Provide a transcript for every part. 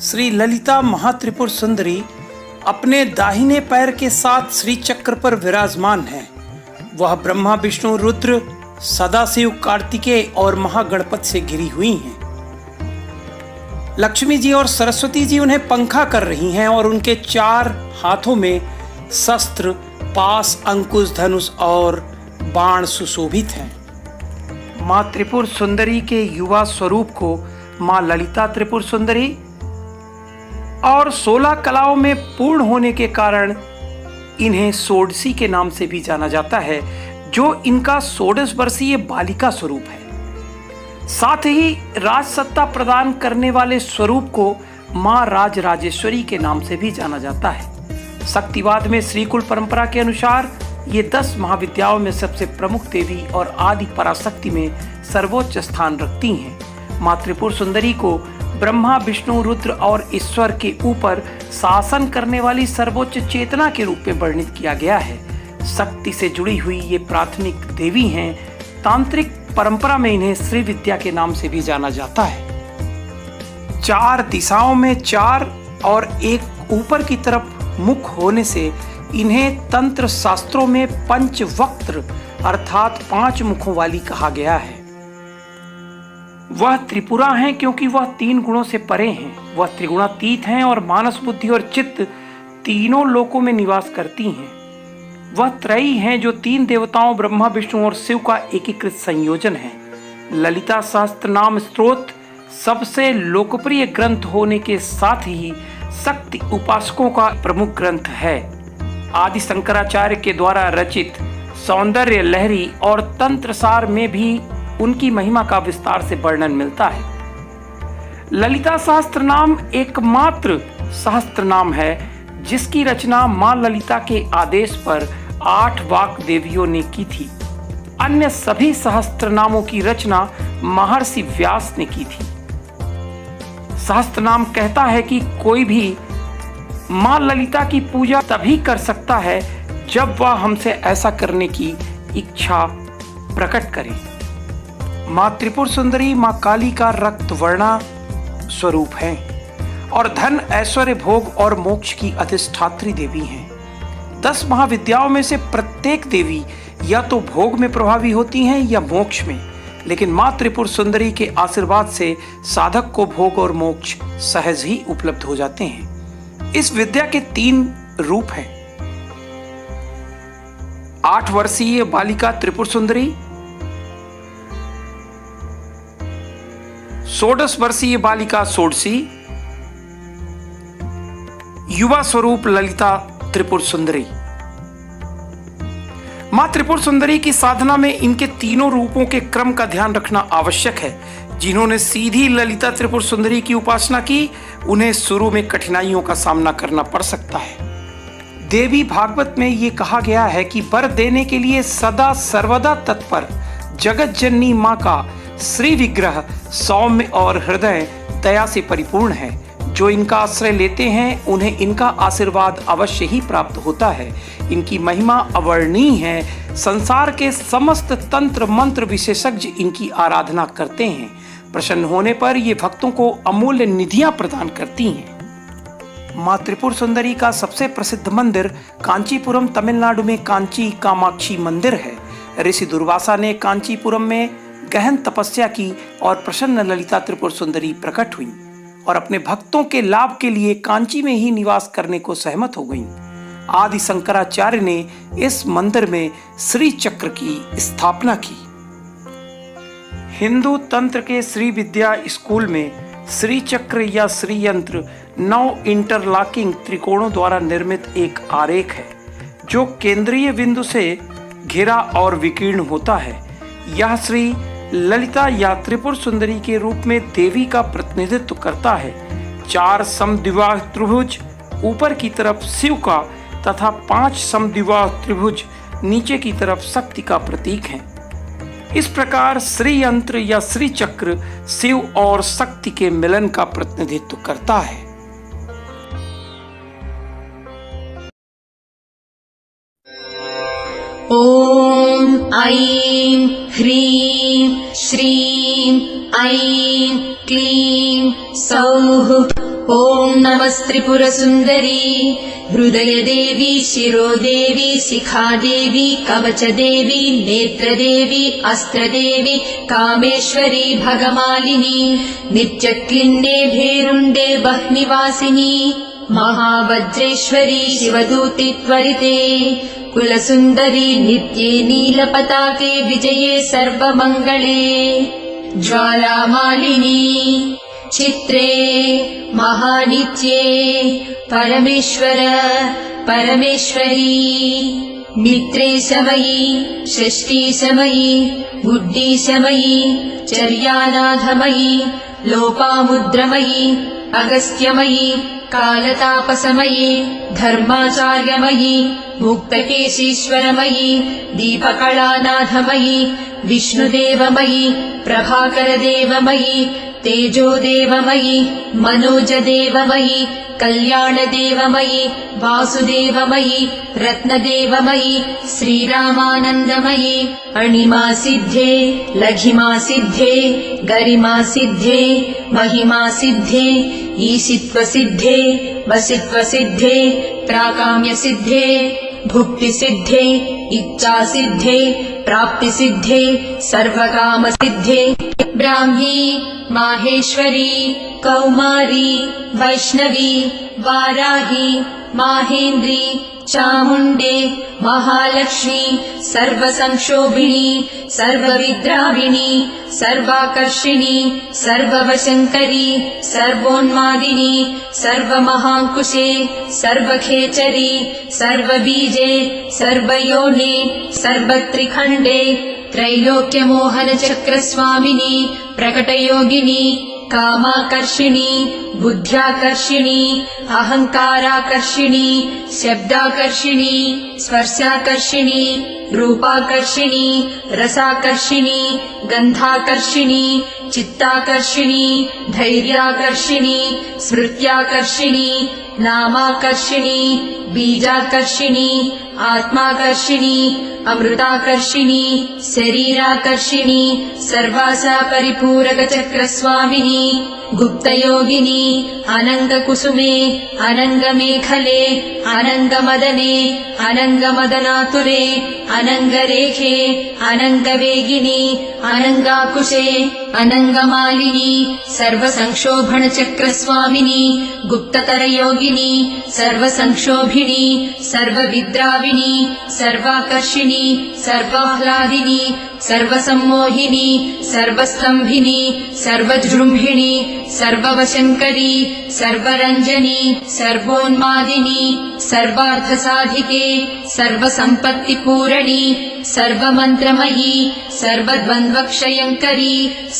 श्री ललिता महात्रिपुर सुंदरी अपने दाहिने पैर के साथ श्री चक्र पर विराजमान है। वह ब्रह्मा विष्णु रुद्र सदाशिव कार्तिकेय और महागणपति से घिरी हुई हैं। लक्ष्मी जी और सरस्वती जी उन्हें पंखा कर रही हैं और उनके 4 हाथों में शस्त्र, पास, अंकुश, धनुष और बाण सुशोभित हैं। मां त्रिपुर सुंदरी के युवा स्वरूप को मां ललिता त्रिपुर सुंदरी और 16 कलाओं में पूर्ण होने के कारण इन्हें षोडशी के नाम से भी जाना जाता है, जो इनका 16 वर्षीय बालिका स्वरूप है। साथ ही राजसत्ता प्रदान करने वाले स्वरूप को मां राजराजेश्वरी के नाम से भी जाना जाता है। शक्तिवाद में श्रीकुल परंपरा के अनुसार ये 10 महाविद्याओं में सबसे प्रमुख देवी और आदि पराशक्ति में सर्वोच्च स्थान रखती हैं। मां त्रिपुर सुंदरी को ब्रह्मा, विष्णु, रुद्र और ईश्वर के ऊपर शासन करने वाली सर्वोच्च चेतना के रूप में वर्णित किया गया है। शक्ति से जुड़ी हुई ये प्राथमिक देवी हैं। तांत्रिक परंपरा में इन्हें श्री विद्या के नाम से भी जाना जाता है। 4 दिशाओं में 4 और एक ऊपर की तरफ मुख होने से इन्हें तंत्र शास्त्रों में पंचवक्त्र अर्थात 5 मुखों वाली कहा गया है। वह त्रिपुरा हैं क्योंकि वह 3 गुणों से परे हैं। वह त्रिगुणातीत हैं और मानस, बुद्धि और चित्त तीनों लोकों में निवास करती हैं। वह त्रयी हैं जो 3 देवताओं ब्रह्मा, विष्णु और शिव का एकीकृत संयोजन है। ललिता सहस्त्र नाम स्तोत्र सबसे लोकप्रिय ग्रंथ होने के साथ ही शक्ति उपासकों का प्रमुख ग्रंथ है। आदि शंकराचार्य के द्वारा रचित सौंदर्य लहरी और तंत्रसार में भी उनकी महिमा का विस्तार से वर्णन मिलता है। ललिता सहस्त्र नाम एकमात्र सहस्त्र नाम है जिसकी रचना मां ललिता के आदेश पर 8 वाक देवियों ने की थी। अन्य सभी सहस्त्र नामों की रचना महर्षि व्यास ने की थी। सहस्त्र नाम कहता है कि कोई भी मां ललिता की पूजा तभी कर सकता है जब वह हमसे ऐसा करने की इच्छा प्रकट करे। मां त्रिपुर सुंदरी मां काली का रक्त वर्णा स्वरूप है और धन, ऐश्वर्य, भोग और मोक्ष की अधिष्ठात्री देवी हैं। 10 महाविद्याओं में से प्रत्येक देवी या तो भोग में प्रभावी होती हैं या मोक्ष में, लेकिन मां त्रिपुर सुंदरी के आशीर्वाद से साधक को भोग और मोक्ष सहज ही उपलब्ध हो जाते हैं। इस विद्या के 3 रूप हैं। 8 वर्षीय बालिका त्रिपुर सुंदरी, 16 वर्षीय बालिका षोडशी, युवा स्वरूप ललिता त्रिपुर सुंदरी। मां त्रिपुर सुंदरी की साधना में इनके तीनों रूपों के क्रम का ध्यान रखना आवश्यक है। जिन्होंने सीधी ललिता त्रिपुर सुंदरी की उपासना की, उन्हें शुरू में कठिनाइयों का सामना करना पड़ सकता है। देवी भागवत में ये कहा गया है कि वर देने के लिए सदा सर्वदा तत्पर जगत जननी मां का श्री विग्रह सौम्य और हृदय दया से परिपूर्ण है। जो इनका आश्रय लेते हैं उन्हें इनका आशीर्वाद अवश्य ही प्राप्त होता है। इनकी महिमा अवर्णनीय है। संसार के समस्त तंत्र मंत्र विशेषज्ञ इनकी आराधना करते हैं। प्रसन्न होने पर ये भक्तों को अमूल्य निधियां प्रदान करती हैं। मां त्रिपुर सुंदरी का सबसे प्रसिद्ध मंदिर कांचीपुरम तमिलनाडु में कांची कामाक्षी मंदिर है। ऋषि दुर्वासा ने कांचीपुरम में गहन तपस्या की और प्रसन्न ललिता त्रिपुर सुंदरी प्रकट हुई और अपने भक्तों के लाभ के लिए कांची में ही निवास करने को सहमत हो गईं। आदि शंकराचार्य ने इस मंदिर में श्री चक्र की स्थापना की। हिंदू तंत्र के श्री विद्या स्कूल में श्री चक्र या श्री यंत्र 9 इंटरलॉकिंग त्रिकोणों द्वारा निर्मित एक आरेख है जो केंद्रीय बिंदु से घिरा और विकीर्ण होता है। यह श्री ललिता या त्रिपुर सुंदरी के रूप में देवी का प्रतिनिधित्व करता है। 4 समद्विबाह त्रिभुज ऊपर की तरफ शिव का तथा 5 समद्विबाह त्रिभुज नीचे की तरफ शक्ति का प्रतीक है। इस प्रकार श्री यंत्र या श्री चक्र शिव और शक्ति के मिलन का प्रतिनिधित्व करता है। ओम ऐं ह्रीं श्रीं ऐं क्लीं सौः ॐ नमस्त्रिपुरसुन्दरी हृदयदेवी शिरोदेवी शिखादेवी कवचदेवी नेत्रदेवी अस्त्रदेवी कामेश्वरी भगमालिनी नित्यक्लिन्ने भेरुण्डे बह्निवासिनी महावज्रेश्वरी शिवदूति त्वरिते कुलसुन्दरी नित्ये नीलपताके विजये सर्वमङ्गले ज्वालामालिनी चित्रे महानित्ये परमेश्वर परमेश्वरी मित्रेशमयी षष्ठीशमयी बुद्धिशमयी चर्यानाथमयी लोपामुद्रमयी अगस्त्यमयी कालतापसमयी धर्माचार्यमयी मुक्तकेशीश्वरमयी दीपकलानाथमयी विष्णुदेवमयी प्रभाकरदेवमयी तेजोदेवमयी मनोजदेवमयी कल्याणदेवमयी वासुदेवमयी रत्नदेवमयी श्रीरामानन्दमयी अणिमासिद्धे लघिमासिद्धे गरिमासिद्धे महिमासिद्धे ईशित्वसिद्धे वसित्वसिद्धे प्राकाम्यसिद्धे भुक्तिसिद्धे इच्छासिद्धे प्राप्तिसिद्धे सर्वकामसिद्धे ब्राह्मी माहेश्वरी कौमारी वैष्णवी वाराही माहेन्द्री चामुण्डे महालक्ष्मी सर्वसंक्षोभिणी सर्वविद्राविणी सर्वाकर्षिणी सर्ववशङ्करी सर्वोन्मादिनी सर्वमहाङ्कुशे सर्वखेचरी सर्वबीजे सर्वयोने सर्वत्रिखण्डे त्रैलोक्यमोहनचक्रस्वामिनी प्रकटयोगिनी कामाकर्षिणी बुद्ध्याकर्षिणी अहङ्काराकर्षिणी शब्दाकर्षिणी स्पर्शाकर्षिणी रूपाकर्षिणी रसाकर्षिणी गन्धाकर्षिणी चित्ताकर्षिणी धैर्याकर्षिणी स्मृत्याकर्षिणी नामाकर्षिणी बीजाकर्षिणी आत्माकर्षिणी अमृताकर्षिणी शरीराकर्षिणी सर्वासा परिपूरकचक्रस्वामिनी गुप्तयोगिनी अनङ्गकुसुमे अनङ्गमेखले अनङ्गमदने अनङ्गमदनातुरे अनङ्गरेखे अनङ्गवेगिनी अनङ्गाकुशे अनङ्गमालिनी सर्वसंक्षोभणचक्रस्वामिनी गुप्ततरयोगिनी सर्वसंक्षोभिणी सर्वविद्राविणी सर्वाकर्षिणी सर्वाह्लादिनी सर्वसम्मोहिनी सर्वस्तम्भिनी सर्वजृम्भिणी सर्ववशङ्करी सर्वरञ्जनी सर्वोन्मादिनी सर्वार्थसाधिके सर्वसम्पत्तिपूरणी सर्वमन्त्रमयी सर्वद्वन्द्वक्षयङ्करी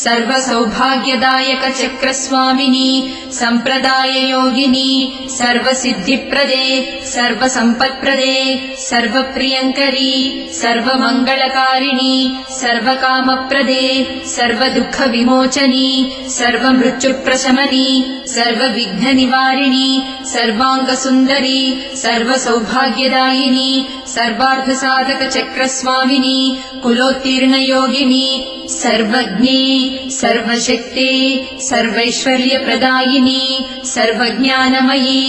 सर्वसौभाग्यदायकचक्रस्वामिनी सम्प्रदाययोगिनी सर्वसिद्धिप्रदे सर्वसम्पत्प्रदे सर्वप्रियङ्करी सर्वमङ्गलकारिणी सर्वकामप्रदे सर्वदुःखविमोचनी सर्वमृत्युप्रशमनी सर्वविघ्ननिवारिणी सर्वाङ्गसुन्दरी सर्वसौभाग्यदायिनी सर्वार्थसाधकचक्रस्वामिनी कुलोत्तीर्णयोगिनी सर्वज्ञे सर्वशक्ते सर्वैश्वर्यप्रदायिनी सर्वज्ञानमयी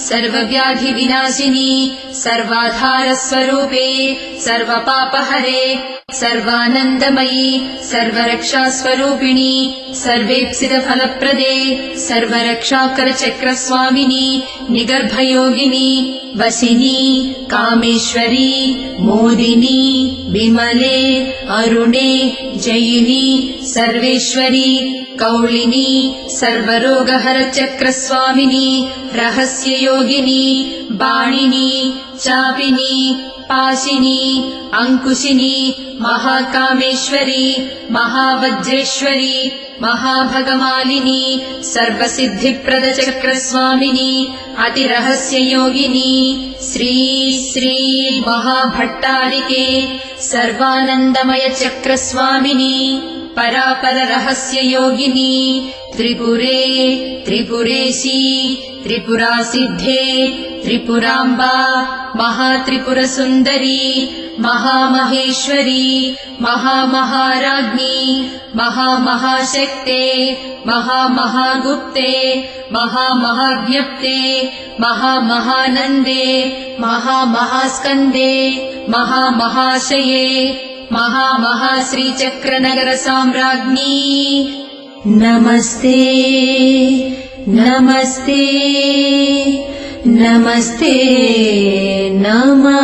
सर्वव्याधिविनाशिनी सर्वाधारस्वरूपे सर्वपापहरे सर्वानन्दमयी सर्वरक्षास्वरूपिणी सर्वेप्सितफलप्रदे सर्वरक्षाकरचक्रस्वामिनी निगर्भयोगिनी वसिनी कामेश्वरी मोदिनी विमले अरुणे जयिनी सर्वेश्वरी कौलिनी सर्वरोगहरचक्रस्वामिनी रहस्ययोगिनी बाणिनी चापिनी पाशिनी अंकुशिनी महाकामेश्वरी महावज्रेश्वरी महाभगमालिनी सर्वसिद्धिप्रदचक्रस्वामिनी अतिरहस्ययोगिनी श्री श्री महाभट्टारिके सर्वानन्दमयचक्रस्वामिनी परापररहस्ययोगिनी त्रिपुरे त्रिपुरेशी त्रिपुरासिद्धे त्रिपुराम्बा महात्रिपुरसुन्दरी महामहेश्वरी महामहाराज्ञी महामहाशक्ते महामहागुप्ते महामहाज्ञप्ते महामहानन्दे महामहास्कन्दे महामहाशये महामहाश्रीचक्रनगरसाम्राज्ञी नमस्ते नमस्ते नमस्ते नमः।